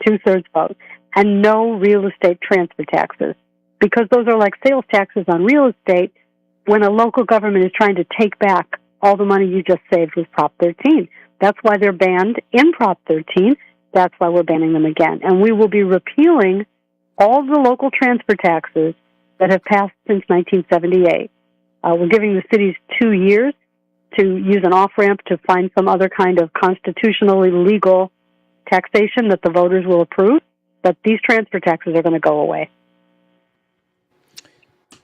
2/3 vote. And no real estate transfer taxes, because those are like sales taxes on real estate when a local government is trying to take back all the money you just saved with Prop 13. That's why they're banned in Prop 13. That's why we're banning them again. And we will be repealing all the local transfer taxes that have passed since 1978. We're giving the cities 2 years to use an off-ramp to find some other kind of constitutionally legal taxation that the voters will approve. But these transfer taxes are going to go away.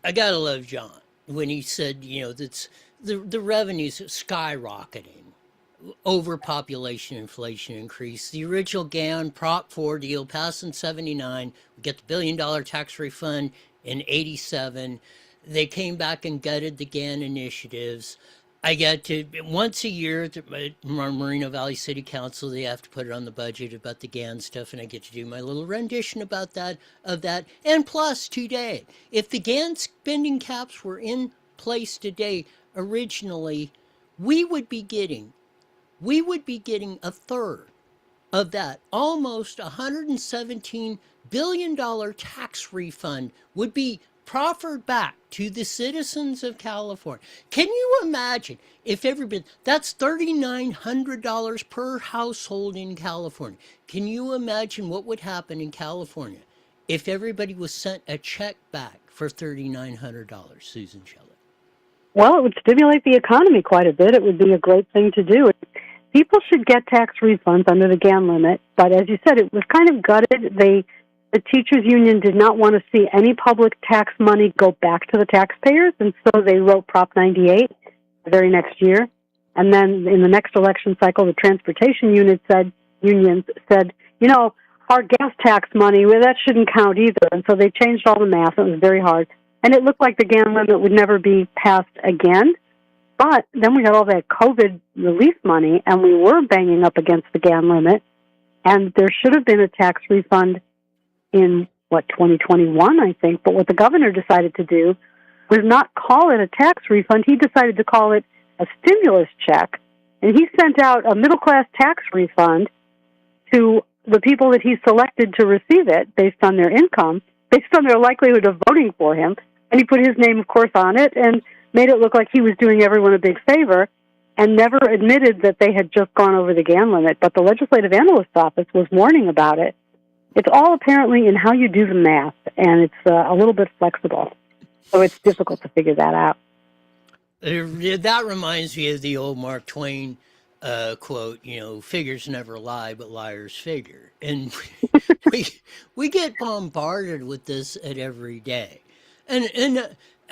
I gotta love John when he said, that's the revenues skyrocketing. Overpopulation, inflation increase. The original GAN Prop 4 deal passed in 79. We get the $1 billion tax refund in 87. They came back and gutted the GAN initiatives. I get to, once a year, at Moreno Valley City Council, they have to put it on the budget about the GAN stuff, and I get to do my little rendition about that, and plus today. If the GAN spending caps were in place today, originally, we would be getting a third of that, almost $117 billion tax refund would be proffered back to the citizens of California. Can you imagine if everybody, that's $3,900 per household in California. Can you imagine what would happen in California if everybody was sent a check back for $3,900, Susan Shelley? Well, it would stimulate the economy quite a bit. It would be a great thing to do. People should get tax refunds under the GAN limit, but as you said, it was kind of gutted. The teachers' union did not want to see any public tax money go back to the taxpayers, and so they wrote Prop 98 the very next year. And then in the next election cycle, the transportation unions said, our gas tax money, well, that shouldn't count either. And so they changed all the math. It was very hard. And it looked like the GAN limit would never be passed again. But then we got all that COVID relief money, and we were banging up against the GAN limit. And there should have been a tax refund in, 2021, I think. But what the governor decided to do was not call it a tax refund. He decided to call it a stimulus check. And he sent out a middle-class tax refund to the people that he selected to receive it based on their income, based on their likelihood of voting for him. And he put his name, of course, on it and made it look like he was doing everyone a big favor and never admitted that they had just gone over the GAN limit. But the Legislative Analyst's Office was warning about it. It's all apparently in how you do the math, and it's a little bit flexible. So it's difficult to figure that out. That reminds me of the old Mark Twain quote, figures never lie, but liars figure. And we get bombarded with this at every day. And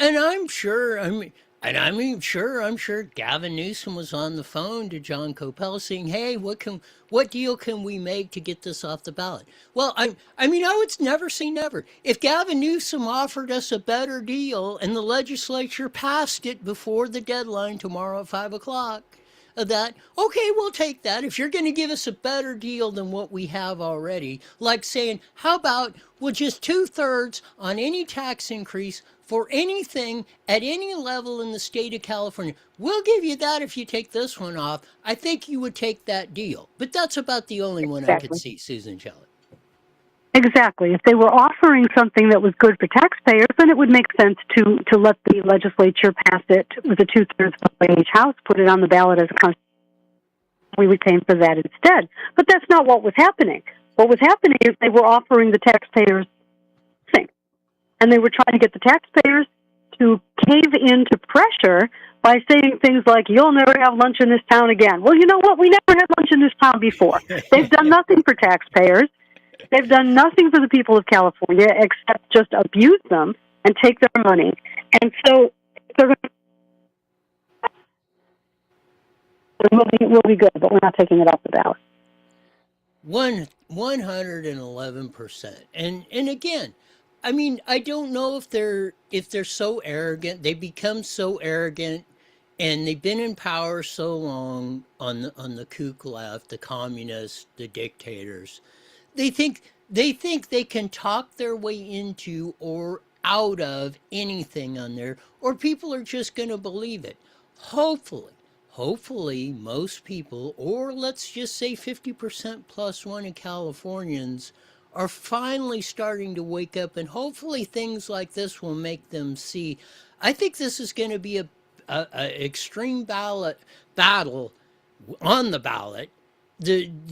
I'm sure, I'm sure Gavin Newsom was on the phone to John Coppell saying, hey, what deal can we make to get this off the ballot? Well, I would never say never. If Gavin Newsom offered us a better deal and the legislature passed it before the deadline tomorrow at 5 o'clock, of that, okay, we'll take that. If you're going to give us a better deal than what we have already, like saying, how about we'll just 2/3 on any tax increase for anything at any level in the state of California. We'll give you that if you take this one off. I think you would take that deal. But that's about the only one I could see, Susan Shelley. Exactly. If they were offering something that was good for taxpayers, then it would make sense to let the legislature pass it with a 2/3 vote by each house, put it on the ballot as a constitution. We would aim for that instead. But that's not what was happening. What was happening is they were offering the taxpayers nothing. And they were trying to get the taxpayers to cave into pressure by saying things like, you'll never have lunch in this town again. Well, you know what? We never had lunch in this town before. They've done nothing for taxpayers. They've done nothing for the people of California except just abuse them and take their money. And so they're going to, we'll be good, but we're not taking it off the ballot. 111%. And again, I mean, I don't know if they're so arrogant. They become so arrogant, and they've been in power so long on the kook left, the communists, the dictators. They think they can talk their way into or out of anything on there, or people are just going to believe it. Hopefully, most people, or let's just say 50% plus one of Californians, are finally starting to wake up, and hopefully things like this will make them see. I think this is going to be a extreme battle on the ballot.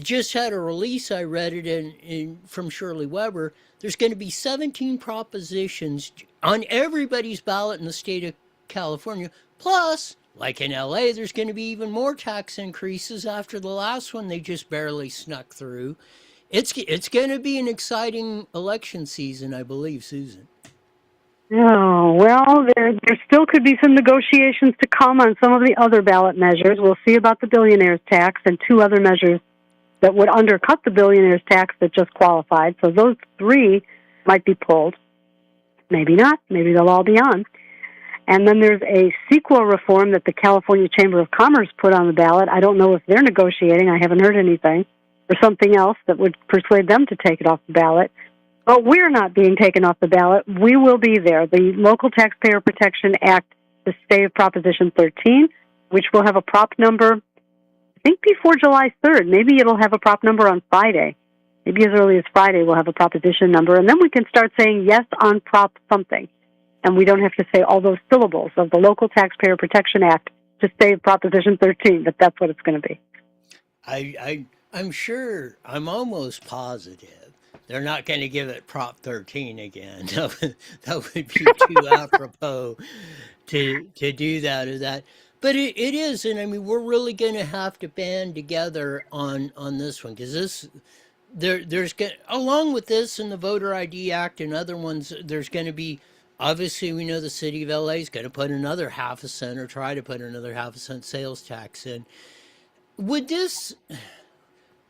Just had a release, I read it from Shirley Weber. There's going to be 17 propositions on everybody's ballot in the state of California. Plus, like in LA, there's going to be even more tax increases after the last one they just barely snuck through. It's going to be an exciting election season, I believe, Susan. Oh, well, there still could be some negotiations to come on some of the other ballot measures. We'll see about the billionaire's tax and two other measures that would undercut the billionaire's tax that just qualified. So those three might be pulled. Maybe not. Maybe they'll all be on. And then there's a CEQA reform that the California Chamber of Commerce put on the ballot. I don't know if they're negotiating. I haven't heard anything. Or something else that would persuade them to take it off the ballot. But we're not being taken off the ballot. We will be there. The Local Taxpayer Protection Act, the stay of Proposition 13, which will have a prop number, I think before July 3rd. Maybe it'll have a prop number on Friday. Maybe as early as Friday we'll have a proposition number. And then we can start saying yes on prop something. And we don't have to say all those syllables of the Local Taxpayer Protection Act to stay of Proposition 13, but that's what it's going to be. I'm sure, I'm almost positive they're not going to give it Prop 13 again. That would be too apropos to do that or that. But it is, and I mean, we're really going to have to band together on this one, because there's along with this and the Voter ID Act and other ones, there's going to be, obviously we know the city of LA is going to put another 0.5 cent or try to put another 0.5 cent sales tax in. Would this,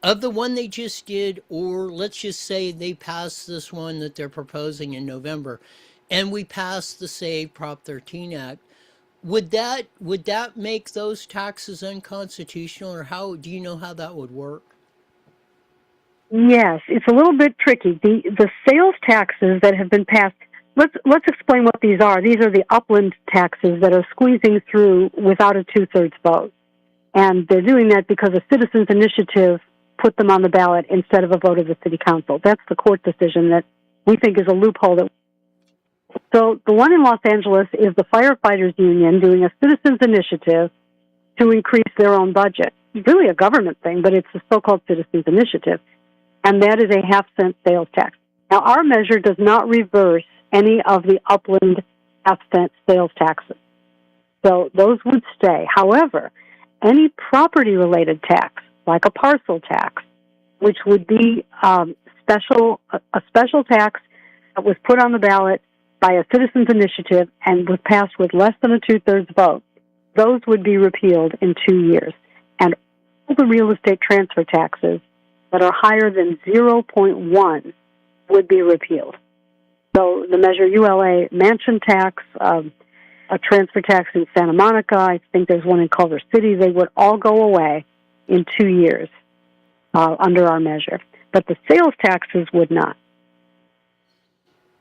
of the one they just did, or let's just say they passed this one that they're proposing in November, and we passed the SAVE Prop 13 Act, would that make those taxes unconstitutional, or how do you know how that would work? Yes, it's a little bit tricky. The sales taxes that have been passed, let's explain what these are. These are the upland taxes that are squeezing through without a 2/3 vote. And they're doing that because a citizens' initiative put them on the ballot instead of a vote of the city council. That's the court decision that we think is a loophole. So the one in Los Angeles is the firefighters union doing a citizens' initiative to increase their own budget. It's really a government thing, but it's a so-called citizens' initiative. And that is a 0.5 cent sales tax. Now, our measure does not reverse any of the upland 0.5 cent sales taxes. So those would stay. However, any property-related tax, like a parcel tax, which would be a special tax that was put on the ballot by a citizens' initiative and was passed with less than a 2/3 vote, those would be repealed in 2 years. And all the real estate transfer taxes that are higher than 0.1 would be repealed. So the Measure ULA mansion tax, a transfer tax in Santa Monica. I think there's one in Culver City. They would all go away in 2 years under our measure. But the sales taxes would not.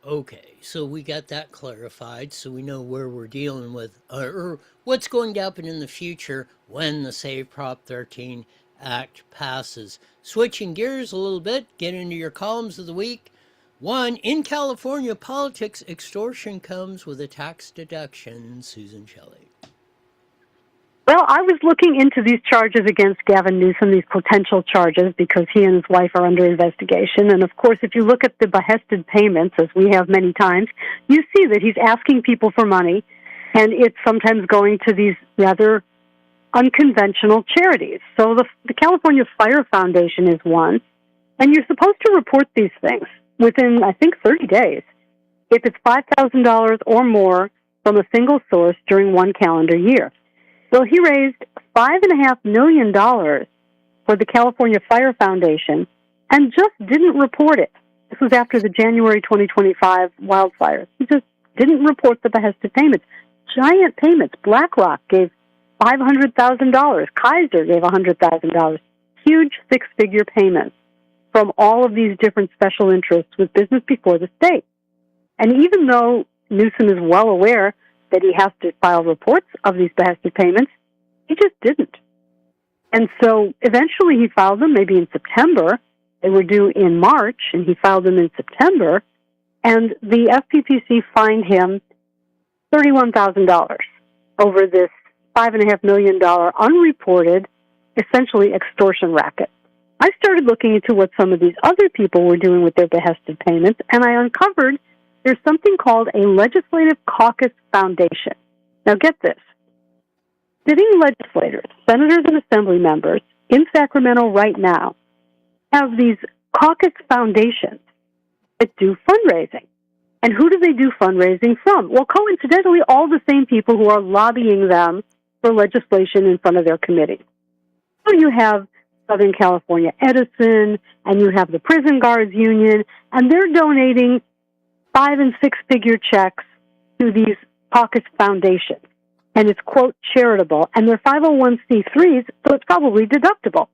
Okay, so we got that clarified, so we know where we're dealing with, or what's going to happen in the future when the Save Prop 13 Act passes. Switching gears a little bit, get into your columns of the week. 1, in California politics, extortion comes with a tax deduction. Susan Shelley. Well, I was looking into these charges against Gavin Newsom, these potential charges, because he and his wife are under investigation. And, of course, if you look at the behested payments, as we have many times, you see that he's asking people for money, and it's sometimes going to these rather unconventional charities. So the California Fire Foundation is one, and you're supposed to report these things within, I think, 30 days. If it's $5,000 or more from a single source during one calendar year. Well, he raised $5.5 million for the California Fire Foundation and just didn't report it. This was after the January 2025 wildfires. He just didn't report the behested payments. Giant payments. BlackRock gave $500,000. Kaiser gave $100,000. Huge six-figure payments from all of these different special interests with business before the state. And even though Newsom is well aware that he has to file reports of these behested payments, he just didn't. And so eventually he filed them, maybe in September. They were due in March, and he filed them in September. And the FPPC fined him $31,000 over this $5.5 million unreported, essentially extortion racket. I started looking into what some of these other people were doing with their behested payments, and I uncovered there's something called a Legislative Caucus Foundation. Now get this. Sitting legislators, senators and assembly members in Sacramento right now have these caucus foundations that do fundraising. And who do they do fundraising from? Well, coincidentally, all the same people who are lobbying them for legislation in front of their committee. So you have Southern California Edison, and you have the Prison Guards Union, and they're donating 5- and 6-figure checks to these caucus foundations. And it's, quote, charitable. And they're 501c3s, so it's probably deductible.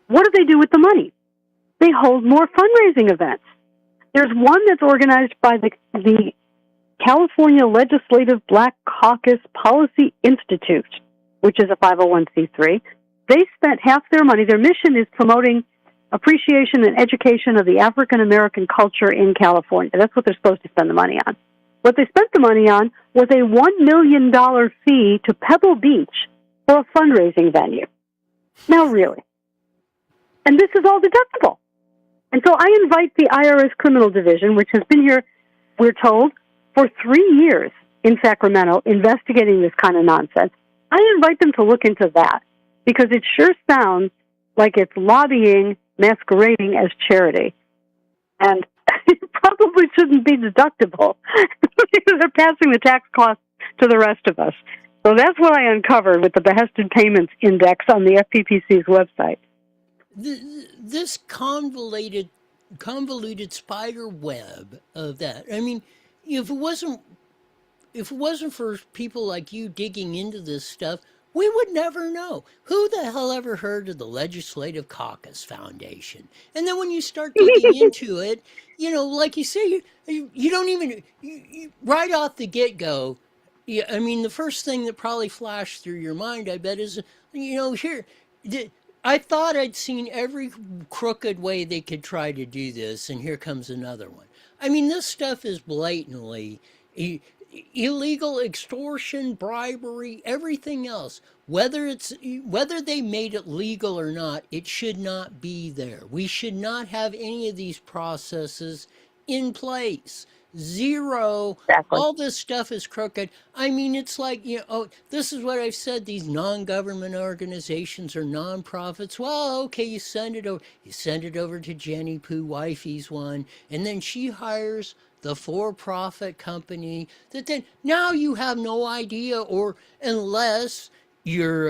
What do they do with the money? They hold more fundraising events. There's one that's organized by the California Legislative Black Caucus Policy Institute, which is a 501c3. They spent half their money. Their mission is promoting appreciation and education of the African American culture in California. That's what they're supposed to spend the money on. What they spent the money on was a $1 million fee to Pebble Beach for a fundraising venue. Now, really. And this is all deductible. And so I invite the IRS Criminal Division, which has been here, we're told, for 3 years in Sacramento investigating this kind of nonsense. I invite them to look into that because it sure sounds like it's lobbying masquerading as charity. And it probably shouldn't be deductible because they're passing the tax costs to the rest of us. So that's what I uncovered with the Behested Payments Index on the FPPC's website. This convoluted spider web of that. I mean, if it wasn't for people like you digging into this stuff, we would never know. Who the hell ever heard of the Legislative Caucus Foundation? And then when you start digging into it, you know, like you say, you don't even, right off the get-go, I mean, the first thing that probably flashed through your mind, I bet, is, you know, I thought I'd seen every crooked way they could try to do this, and here comes another one. I mean, this stuff is blatantly illegal, extortion, bribery, everything else. Whether they made it legal or not, it should not be there. We should not have any of these processes in place. Zero. Exactly. All this stuff is crooked. I mean, it's like, you know, this is what I've said, these non-government organizations are nonprofits. Well, okay, you send it over to Jenny Pooh Wifey's one, and then she hires the for-profit company that then now you have no idea, or unless you're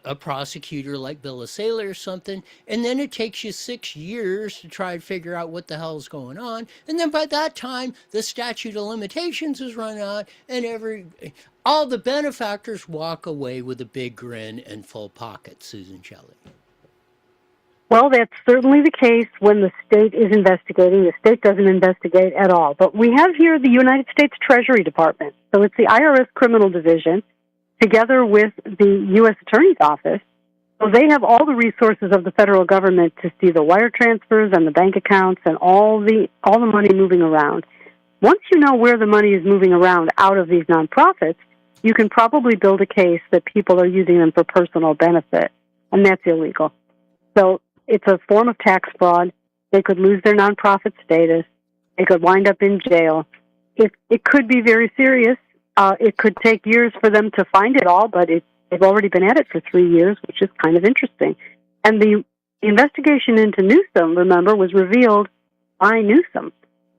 a prosecutor like Bill Saylor or something, and then it takes you 6 years to try and figure out what the hell's going on, and then by that time the statute of limitations is run out, and all the benefactors walk away with a big grin and full pockets. Susan Shelley. Well, that's certainly the case when the state is investigating. The state doesn't investigate at all. But we have here the United States Treasury Department. So it's the IRS Criminal Division together with the U.S. Attorney's Office. So they have all the resources of the federal government to see the wire transfers and the bank accounts and all the money moving around. Once you know where the money is moving around out of these nonprofits, you can probably build a case that people are using them for personal benefit, and that's illegal. So it's a form of tax fraud. They could lose their nonprofit status. They could wind up in jail. It could be very serious. It could take years for them to find it all, but they've already been at it for 3 years, which is kind of interesting. And the investigation into Newsom, remember, was revealed by Newsom.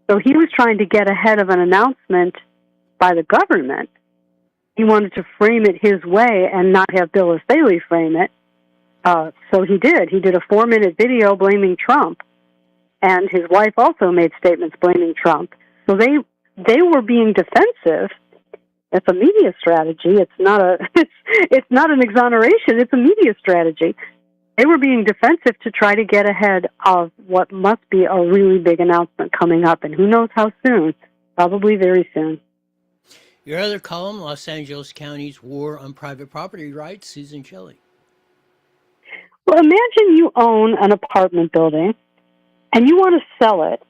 So he was trying to get ahead of an announcement by the government. He wanted to frame it his way and not have Bill O'Reilly frame it. So he did. He did a 4-minute video blaming Trump, and his wife also made statements blaming Trump. So they were being defensive. It's a media strategy. It's not an exoneration. It's a media strategy. They were being defensive to try to get ahead of what must be a really big announcement coming up, and who knows how soon. Probably very soon. Your other column, Los Angeles County's War on Private Property Rights, Susan Shelley. Well, imagine you own an apartment building and you want to sell it,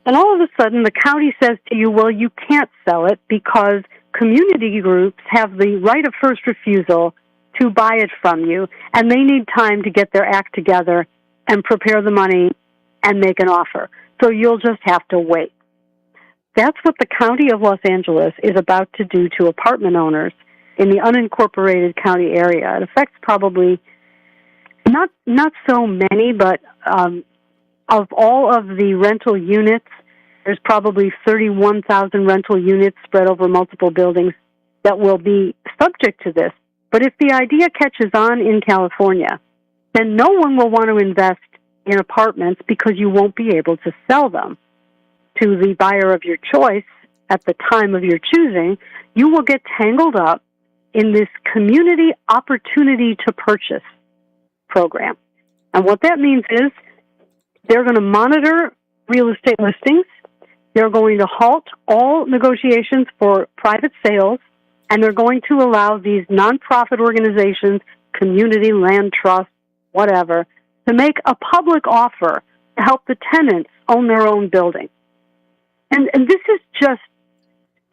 and all of a sudden the county says to you, well, you can't sell it because community groups have the right of first refusal to buy it from you, and they need time to get their act together and prepare the money and make an offer. So you'll just have to wait. That's what the County of Los Angeles is about to do to apartment owners in the unincorporated county area. It affects probably not so many, but of all of the rental units, there's probably 31,000 rental units spread over multiple buildings that will be subject to this. But if the idea catches on in California, then no one will want to invest in apartments because you won't be able to sell them to the buyer of your choice at the time of your choosing. You will get tangled up in this community opportunity to purchase program. And what that means is they're going to monitor real estate listings. They're going to halt all negotiations for private sales, and they're going to allow these nonprofit organizations, community land trusts, whatever, to make a public offer to help the tenants own their own building. And this is just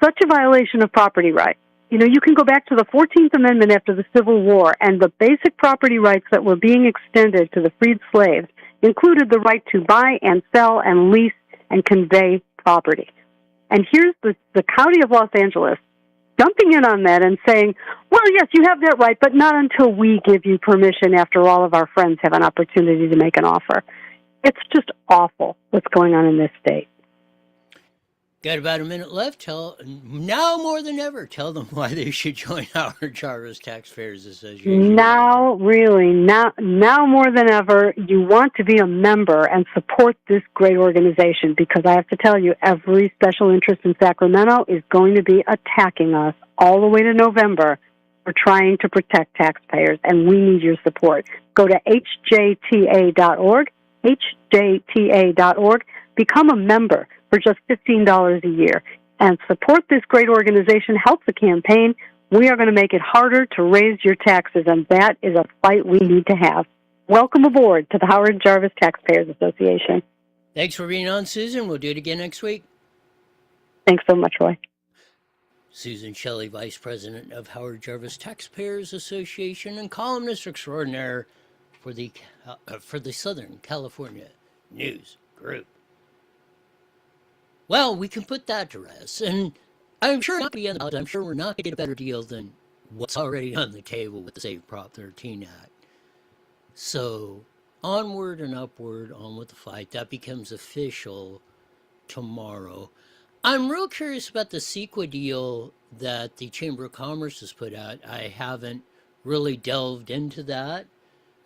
such a violation of property rights. You know, you can go back to the 14th Amendment after the Civil War, and the basic property rights that were being extended to the freed slaves included the right to buy and sell and lease and convey property. And here's the County of Los Angeles jumping in on that and saying, well, yes, you have that right, but not until we give you permission after all of our friends have an opportunity to make an offer. It's just awful what's going on in this state. Got about a minute left. Now more than ever, tell them why they should join Howard Jarvis Taxpayers Association. Now more than ever, you want to be a member and support this great organization, because I have to tell you, every special interest in Sacramento is going to be attacking us all the way to November for trying to protect taxpayers, and we need your support. Go to hjta.org, hjta.org, become a member for just $15 a year, and support this great organization. Help the campaign. We are going to make it harder to raise your taxes, and that is a fight we need to have. Welcome aboard to the Howard Jarvis Taxpayers Association. Thanks for being on, Susan. We'll do it again next week. Thanks so much, Roy. Susan Shelley, Vice President of Howard Jarvis Taxpayers Association and columnist extraordinaire for the Southern California News Group. Well, we can put that to rest, and I'm sure we're not going to get a better deal than what's already on the table with the Save Prop 13 Act. So, onward and upward on with the fight. That becomes official tomorrow. I'm real curious about the CEQA deal that the Chamber of Commerce has put out. I haven't really delved into that,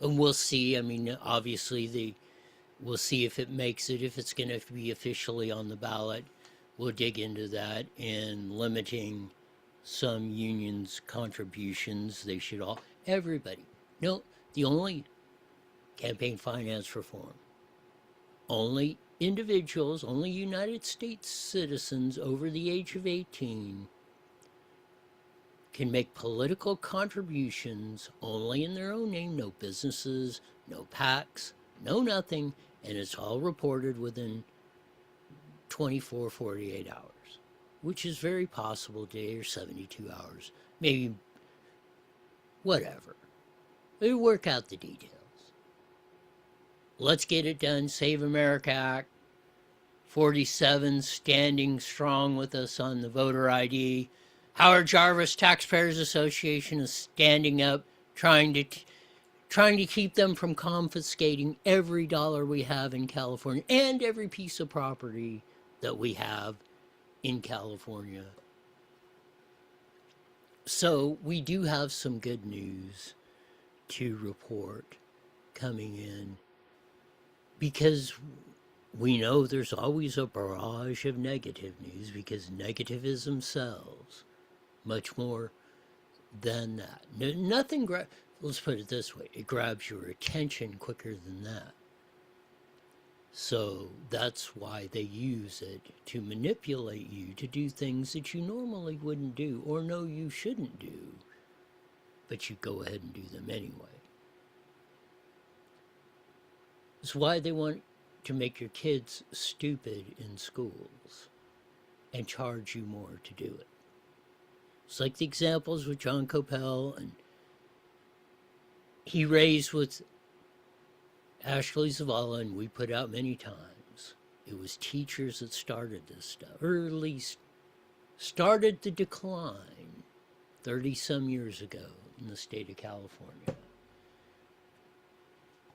and we'll see. I mean, obviously, we'll see if it makes it, if it's going to be officially on the ballot. We'll dig into that, and limiting some unions' contributions. They should all, everybody. No, the only campaign finance reform, only individuals, only United States citizens over the age of 18 can make political contributions only in their own name, no businesses, no PACs, no nothing, and it's all reported within 24, 48 hours, which is very possible today, or 72 hours, maybe, whatever. They work out the details. Let's get it done. Save America Act. 47 standing strong with us on the voter ID. Howard Jarvis Taxpayers Association is standing up, trying to keep them from confiscating every dollar we have in California and every piece of property that we have in California. So we do have some good news to report coming in, because we know there's always a barrage of negative news, because negativism sells much more than that. Nothing, let's put it this way, it grabs your attention quicker than that. So that's why they use it to manipulate you to do things that you normally wouldn't do or know you shouldn't do, but you go ahead and do them anyway. It's why they want to make your kids stupid in schools and charge you more to do it. It's like the examples with John Coppell, and he raised with Ashley Zavala, and we put out many times. It was teachers that started this stuff, or at least started the decline 30-some years ago in the state of California.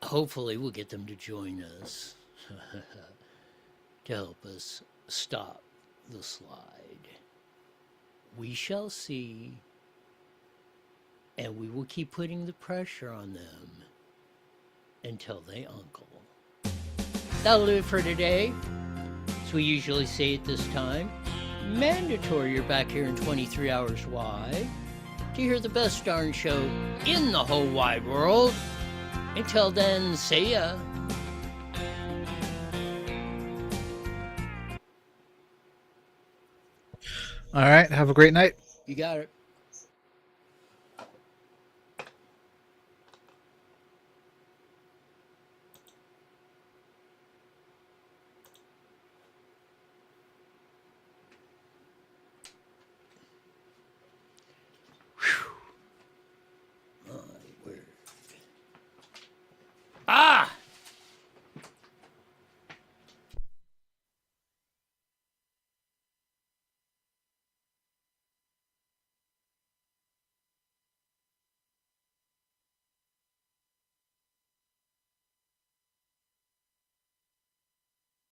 Hopefully we'll get them to join us to help us stop the slide. We shall see, and we will keep putting the pressure on them until they uncle. That'll do it for today. As we usually say at this time, mandatory you're back here in 23 hours wide to hear the best darn show in the whole wide world. Until then, see ya. All right. Have a great night. You got it.